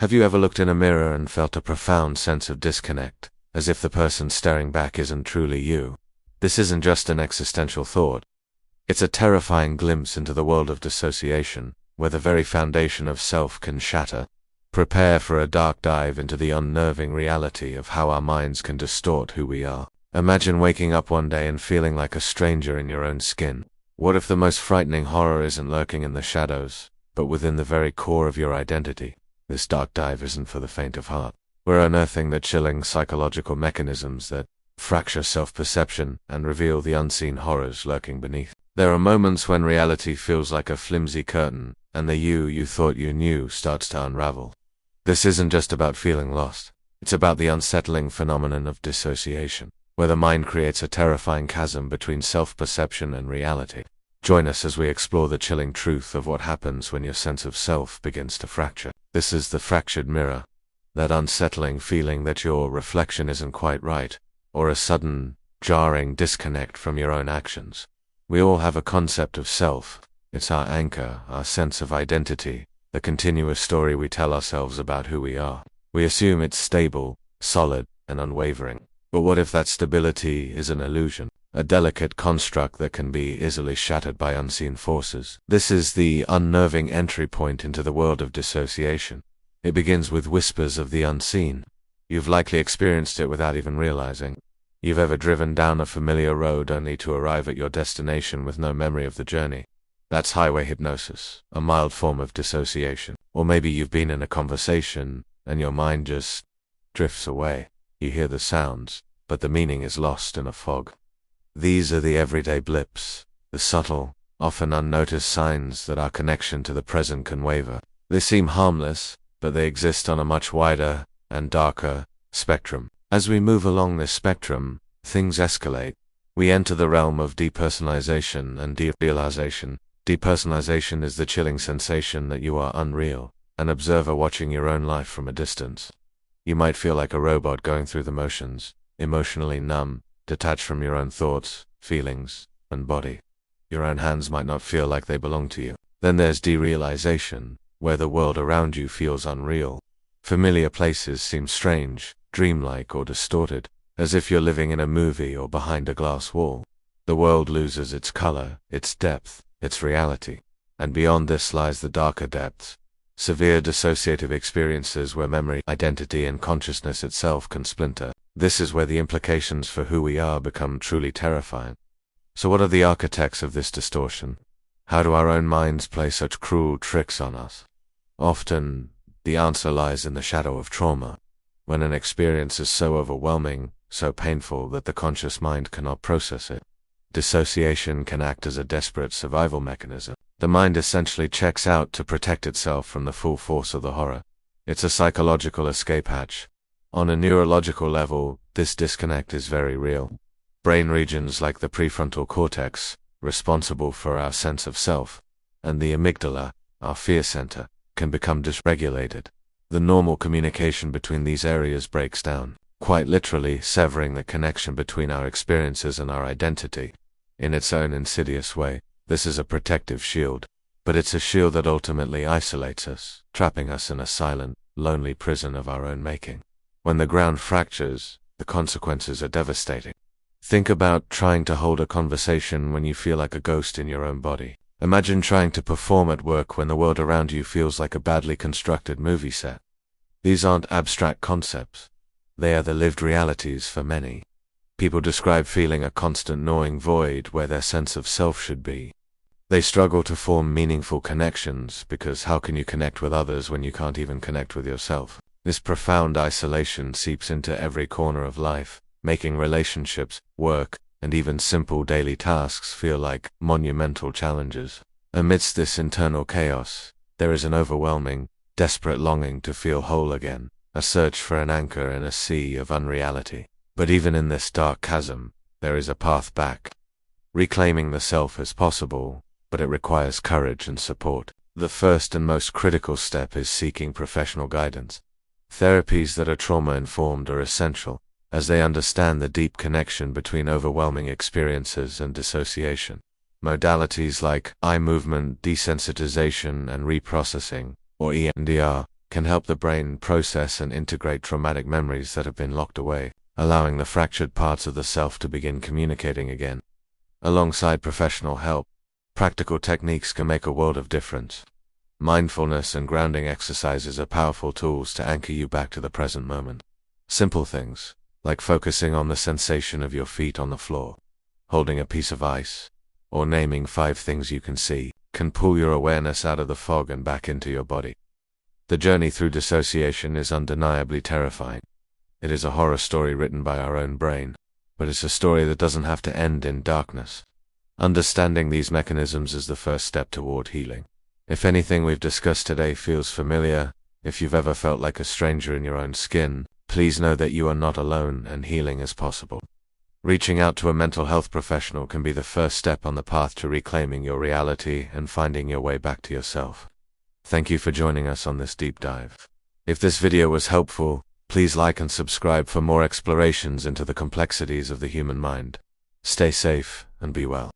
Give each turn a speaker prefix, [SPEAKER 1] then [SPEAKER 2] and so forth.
[SPEAKER 1] Have you ever looked in a mirror and felt a profound sense of disconnect, as if the person staring back isn't truly you? This isn't just an existential thought. It's a terrifying glimpse into the world of dissociation, where the very foundation of self can shatter. Prepare for a dark dive into the unnerving reality of how our minds can distort who we are. Imagine waking up one day and feeling like a stranger in your own skin. What if the most frightening horror isn't lurking in the shadows, but within the very core of your identity? This dark dive isn't for the faint of heart. We're unearthing the chilling psychological mechanisms that fracture self-perception and reveal the unseen horrors lurking beneath. There are moments when reality feels like a flimsy curtain, and the you thought you knew starts to unravel. This isn't just about feeling lost. It's about the unsettling phenomenon of dissociation, where the mind creates a terrifying chasm between self-perception and reality. Join us as we explore the chilling truth of what happens when your sense of self begins to fracture. This is the fractured mirror, that unsettling feeling that your reflection isn't quite right, or a sudden, jarring disconnect from your own actions. We all have a concept of self. It's our anchor, our sense of identity, the continuous story we tell ourselves about who we are. We assume it's stable, solid, and unwavering. But what if that stability is an illusion, a delicate construct that can be easily shattered by unseen forces? This is the unnerving entry point into the world of dissociation. It begins with whispers of the unseen. You've likely experienced it without even realizing. You've ever driven down a familiar road only to arrive at your destination with no memory of the journey. That's highway hypnosis, a mild form of dissociation. Or maybe you've been in a conversation and your mind just drifts away. You hear the sounds, but the meaning is lost in a fog. These are the everyday blips, the subtle, often unnoticed signs that our connection to the present can waver. They seem harmless, but they exist on a much wider and darker spectrum. As we move along this spectrum, things escalate. We enter the realm of depersonalization and derealization. Depersonalization is the chilling sensation that you are unreal, an observer watching your own life from a distance. You might feel like a robot going through the motions, emotionally numb, detached from your own thoughts, feelings, and body. Your own hands might not feel like they belong to you. Then there's derealization, where the world around you feels unreal. Familiar places seem strange, dreamlike, or distorted, as if you're living in a movie or behind a glass wall. The world loses its color, its depth, its reality. And beyond this lies the darker depths. Severe dissociative experiences where memory, identity, and consciousness itself can splinter. This is where the implications for who we are become truly terrifying. So what are the architects of this distortion? How do our own minds play such cruel tricks on us? Often, the answer lies in the shadow of trauma. When an experience is so overwhelming, so painful that the conscious mind cannot process it, dissociation can act as a desperate survival mechanism. The mind essentially checks out to protect itself from the full force of the horror. It's a psychological escape hatch. On a neurological level, this disconnect is very real. Brain regions like the prefrontal cortex, responsible for our sense of self, and the amygdala, our fear center, can become dysregulated. The normal communication between these areas breaks down, quite literally severing the connection between our experiences and our identity. In its own insidious way, this is a protective shield, but it's a shield that ultimately isolates us, trapping us in a silent, lonely prison of our own making. When the ground fractures, the consequences are devastating. Think about trying to hold a conversation when you feel like a ghost in your own body. Imagine trying to perform at work when the world around you feels like a badly constructed movie set. These aren't abstract concepts. They are the lived realities for many. People describe feeling a constant gnawing void where their sense of self should be. They struggle to form meaningful connections because how can you connect with others when you can't even connect with yourself? This profound isolation seeps into every corner of life, making relationships, work, and even simple daily tasks feel like monumental challenges. Amidst this internal chaos, there is an overwhelming, desperate longing to feel whole again, a search for an anchor in a sea of unreality. But even in this dark chasm, there is a path back. Reclaiming the self is possible, but it requires courage and support. The first and most critical step is seeking professional guidance. Therapies that are trauma-informed are essential, as they understand the deep connection between overwhelming experiences and dissociation. Modalities like eye movement desensitization and reprocessing, or EMDR, can help the brain process and integrate traumatic memories that have been locked away, allowing the fractured parts of the self to begin communicating again. Alongside professional help, practical techniques can make a world of difference. Mindfulness and grounding exercises are powerful tools to anchor you back to the present moment. Simple things, like focusing on the sensation of your feet on the floor, holding a piece of ice, or naming 5 things you can see, can pull your awareness out of the fog and back into your body. The journey through dissociation is undeniably terrifying. It is a horror story written by our own brain, but it's a story that doesn't have to end in darkness. Understanding these mechanisms is the first step toward healing. If anything we've discussed today feels familiar, if you've ever felt like a stranger in your own skin, please know that you are not alone and healing is possible. Reaching out to a mental health professional can be the first step on the path to reclaiming your reality and finding your way back to yourself. Thank you for joining us on this deep dive. If this video was helpful, please like and subscribe for more explorations into the complexities of the human mind. Stay safe and be well.